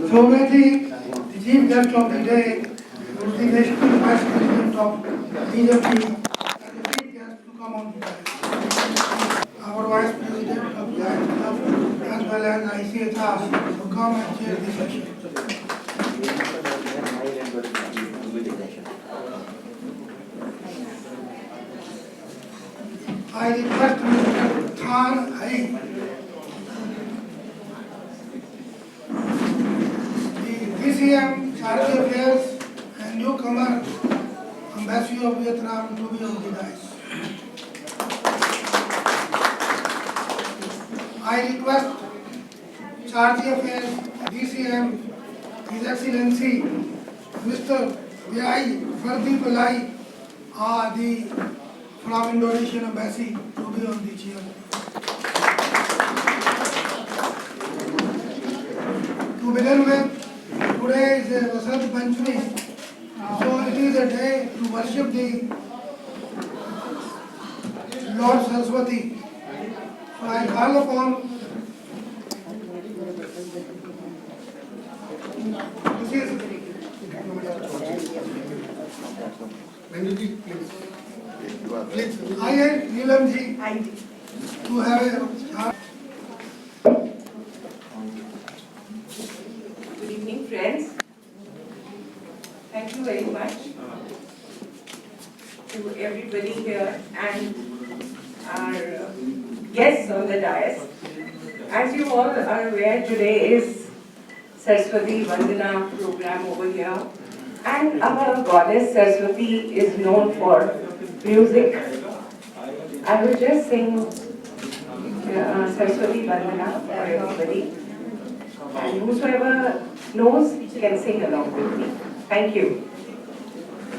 Sovereignty, the chief guest of the day, is the national vice president of BJP, and the chief guest to come on the day. Our vice president of the ICF as well as ICHR to come and chair the session. I request Mr. Khan Hai, the DCM, Charity Affairs and newcomer Ambassador of Vietnam to be on the dais. I request Charity Affairs, DCM, His Excellency Mr. Vyai Fardi Palai, the from Indonesian Embassy to be on the chair. To begin with, today is a Vasant Panchami, so it is a day to worship the Lord Saraswati. So I call upon this is I and Neelam ji to have a Good evening, friends. Thank you very much to everybody here and our guests on the dais. As you all are aware, today is Saraswati Vandana program over here, and our goddess Saraswati is known for music. I will just sing Saraswati Vandana for everybody, and whosoever knows can sing along with me. Thank you.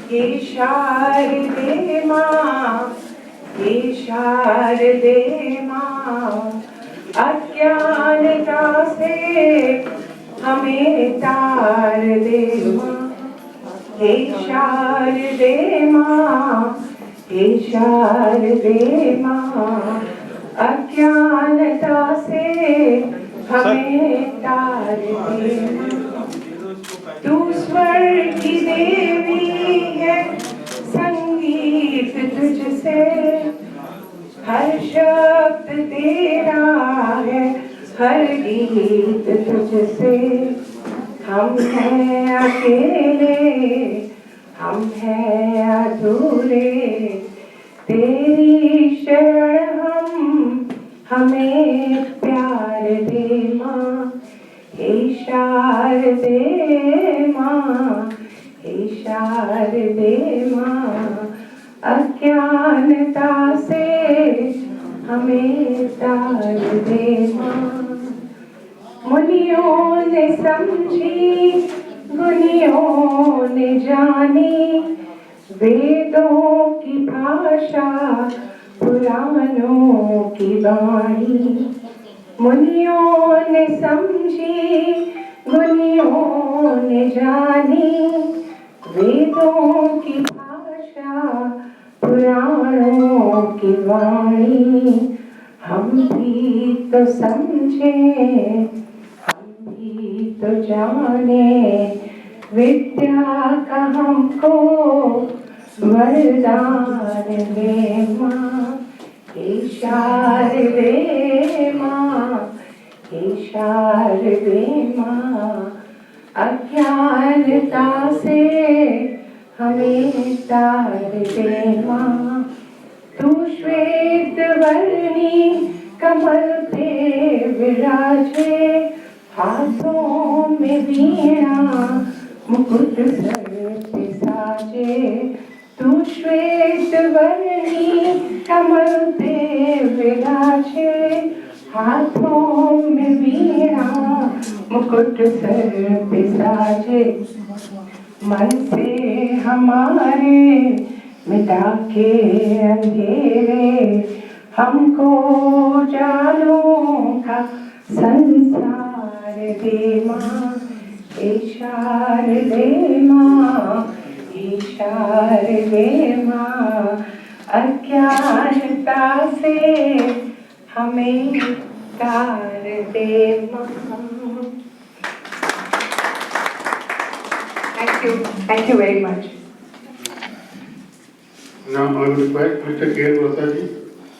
He Sharde Ma, He Sharde Ma, अज्ञानता से हमें तार दे माँ, हे शारदे माँ, हे शारदे माँ, अज्ञानता से हमें तार दे माँ। तू स्वर की देवी है, संगीत तुझसे, हर शब्द तेरा है, हर गीत तुझसे। हम हैं अकेले, हम हैं अधूरे, तेरी शरण हमें प्यार दे माँ, हे शारदे माँ, हे शारदे माँ, अज्ञानता से हमें तार दे माँ। मुनियों ने समझी, गुनियों ने जानी, वेदों की भाषा, पुराणों की वाणी। मुनियों ने समझी, गुनियों ने जानी, वेदों की भाषा, पुराणों की वाणी। हम भी तो समझें, हम भी तो जाने, विद्या का हमको वरदान दे माँ, हे शारदे माँ, हे शारदे माँ, अज्ञानता से हमें तार दे माँ। तू श्वेत वर्णी कमल पे विराजे, हाथों में वीणा मुकुट सर पे साजे। तू श्वेत वर्णी कमल पे विराजे, हाथों में वीणा मुकुट सर पे साजे। मन से हमारे मिटा के अंधेरे, हमको जालों का संसार दे माँ, हे शारदे माँ, हे शारदे माँ, अज्ञानता से हमें तार दे माँ। you. Thank you very much. Now I would request Mr. K. Rosaji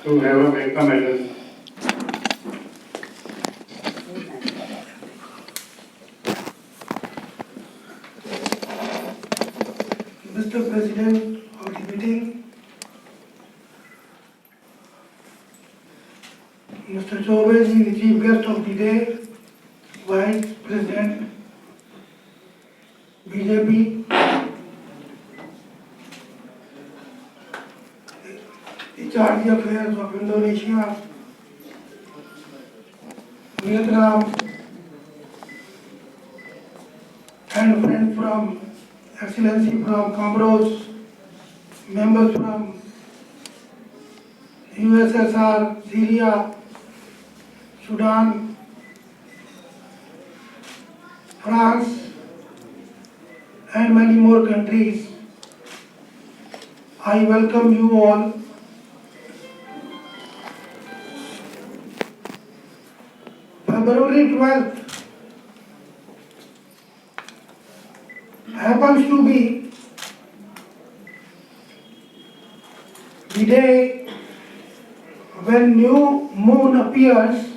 to have a welcome address. Mr. President of the meeting, Mr. Chaubey ji, the chief guest of the day, Vice President, BJP, the Charge Affairs of Indonesia, Vietnam, and friends from Excellency from Comoros, members from USSR, Syria, Sudan, France, and many more countries. I welcome you all. February 12th happens to be the day when new moon appears.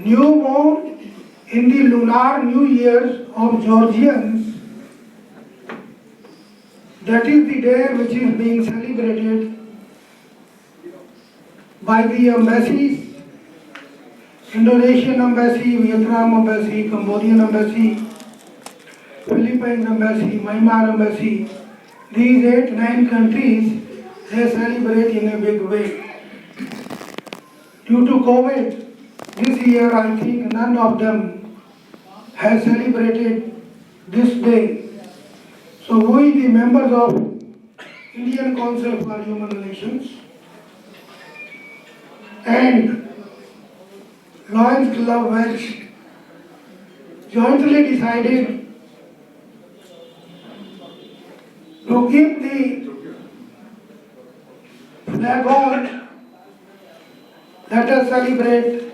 New moon in the lunar new years of Georgians, that is the day which is being celebrated by the embassies, Indonesian embassy, Vietnam embassy, Cambodian embassy, Philippines embassy, Myanmar embassy. These 8-9 countries, they celebrate in a big way. Due to COVID, this year I think none of them has celebrated this day. So we, the members of Indian Council for Human Relations and Lions Club Welsh jointly decided to keep the flag on. Let us celebrate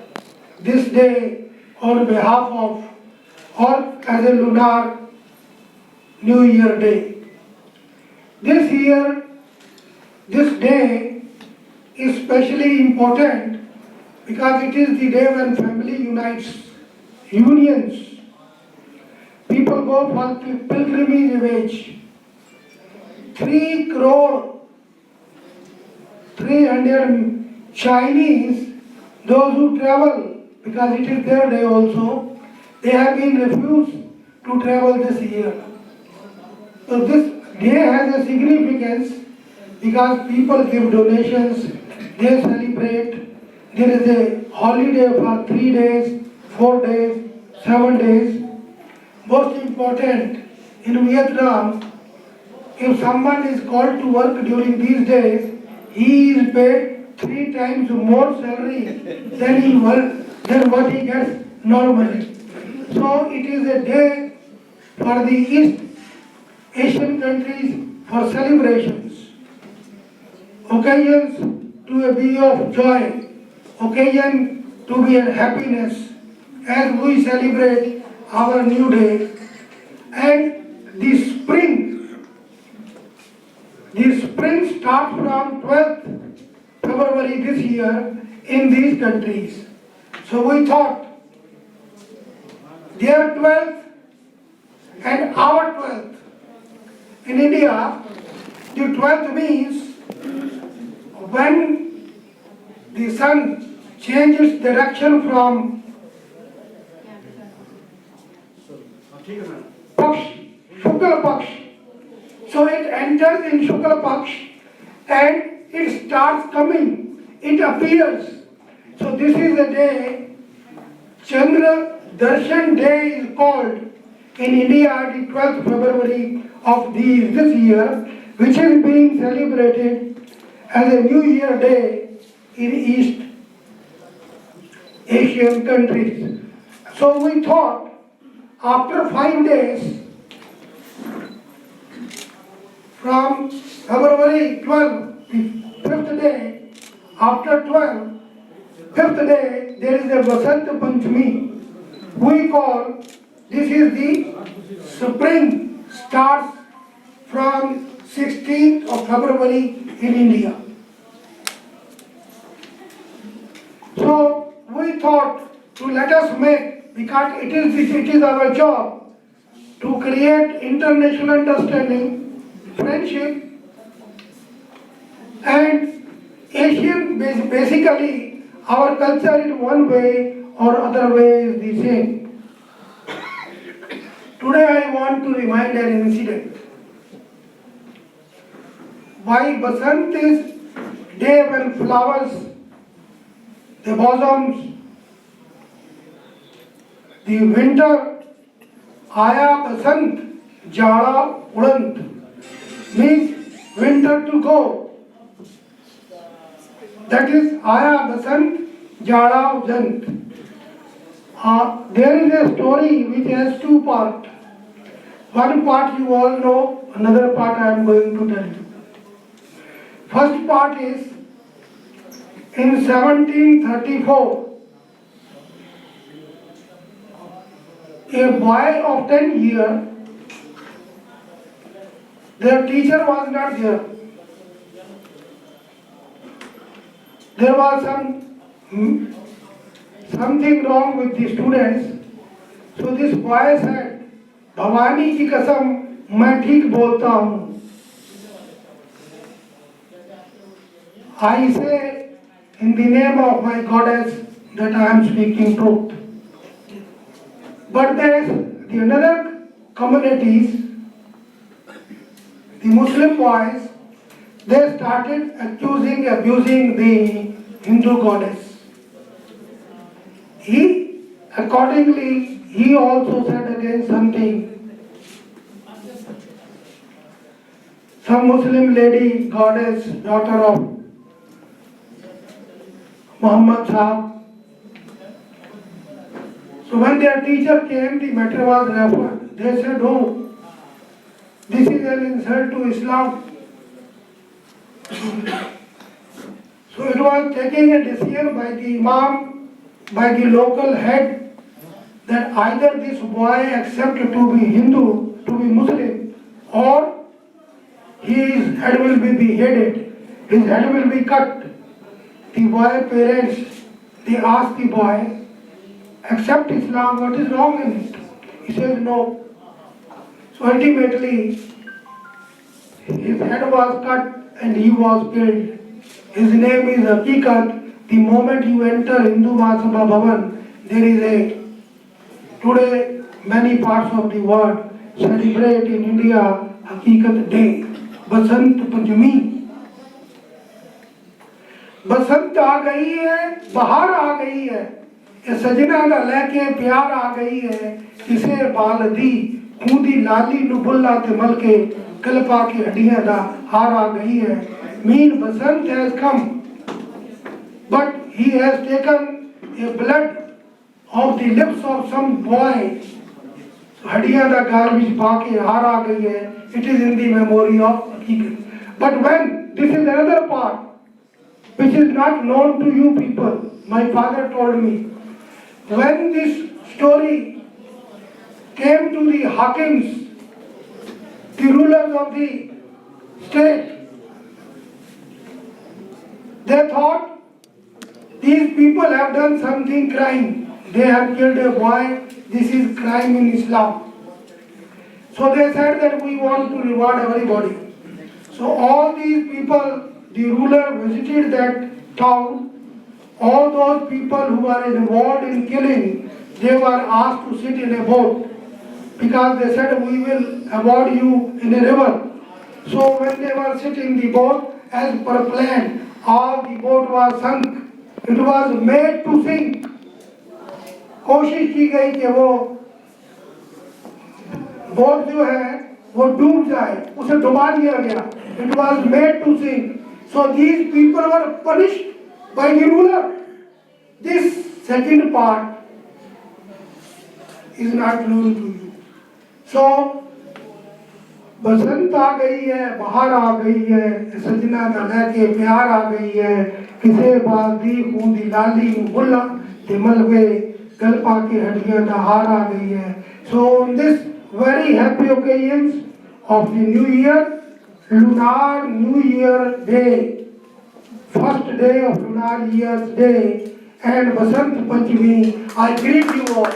this day on behalf of or as a lunar New Year day. This year, this day is specially important because it is the day when family unites, unions. People go for pilgrimage. 3 crore 300 Chinese, those who travel, because it is their day also, they have been refused to travel this year. So this day has a significance because people give donations, they celebrate. There is a holiday for 3 days, 4 days, 7 days. Most important, in Vietnam, if someone is called to work during these days, he is paid 3 times more salary than what he gets normally. So it is a day for the East Asian countries for celebrations, occasions to be of joy, occasion to be in happiness as we celebrate our new day. And the spring starts from 12th February this year in these countries. So we thought their 12th and our 12th. In India, the 12th means when the sun changes direction from Paksh, Shukla Paksh. So it enters in Shukla Paksh and it starts coming, it appears. So this is the day, Chandra Darshan Day is called in India the 12th February of this year, which is being celebrated as a New Year Day in East Asian countries. So we thought after 5 days, from February 12, the 5th day, after 12, 5th day, there is a Vasant Panchami, we call, this is the spring starts from 16th of February in India. So we thought to let us make, because it is our job to create international understanding, friendship, and Asian, basically our culture in one way or other way is the same. Today I want to remind an incident. Why Basant is day when flowers, the blossoms, the winter, Aya Basant, Jala Udant, means winter to go. That is Aya Basant, Jala Udant. There is a story which has two parts. One part you all know, another part I am going to tell you. First part is in 1734, a boy of 10 years, their teacher was not there. There was something wrong with the students. So this boy said, Bhavani ki kasam, main theek bolta hu. I say in the name of my goddess that I am speaking truth. But there is the another communities, the Muslim boys, they started abusing the Hindu goddess. Accordingly, he also said again something. Some Muslim lady, goddess, daughter of Muhammad Sahib. So when their teacher came, the matter was referred. They said, oh, this is an insult to Islam. So it was taking a decision by the Imam, by the local head, that either this boy accept to be Hindu, to be Muslim, or his head will be beheaded, his head will be cut. The boy parents, they ask the boy, accept Islam, what is wrong in it? He says no. So ultimately, his head was cut and he was killed. His name is Hakikat. The moment you enter Hindu Mahasabha Bhavan, there is today many parts of the world celebrate in India Hakikat Day, Basant Panchami. बसंत आ गई है, बहार आ गई है, ये सजना का लेके प्यार आ गई है, किसे बाल दी खूंदी लाली नुबुल्ला ते मल के कलपा की हड्डियां दा हार आ गई है. Mean Basant has come, but he has taken a blood of the lips of some boy. हड्डियां दा गाल विच पा के हार आ गई है. It is in the memory of Hakikat. But when this is another part which is not known to you people. My father told me, when this story came to the Hakims, the rulers of the state, they thought these people have done something crime. They have killed a boy. This is crime in Islam. So they said that we want to reward everybody. So all these people, the ruler visited that town. All those people who were involved in killing, they were asked to sit in a boat because they said we will award you in a river. So when they were sitting in the boat, as per plan, all the boat was sunk. It was made to sink. कोशिश की गई कि वो boat जो है वो डूब जाए, उसे डुबा दिया गया. It was made to sink. So these people were punished by the ruler. This second part is not known to you. So बसंत आ गई है, बहार आ गई है, सजना का लेके प्यार आ गई है, किसे बाल दी खूंदी लाली बुल्ला ते मलबे गल पाके हट गया था, हार आ गई है. So on this very happy occasions of the new year, Lunar New Year Day, first day of Lunar Year's Day and Vasant Panchami, I greet you all.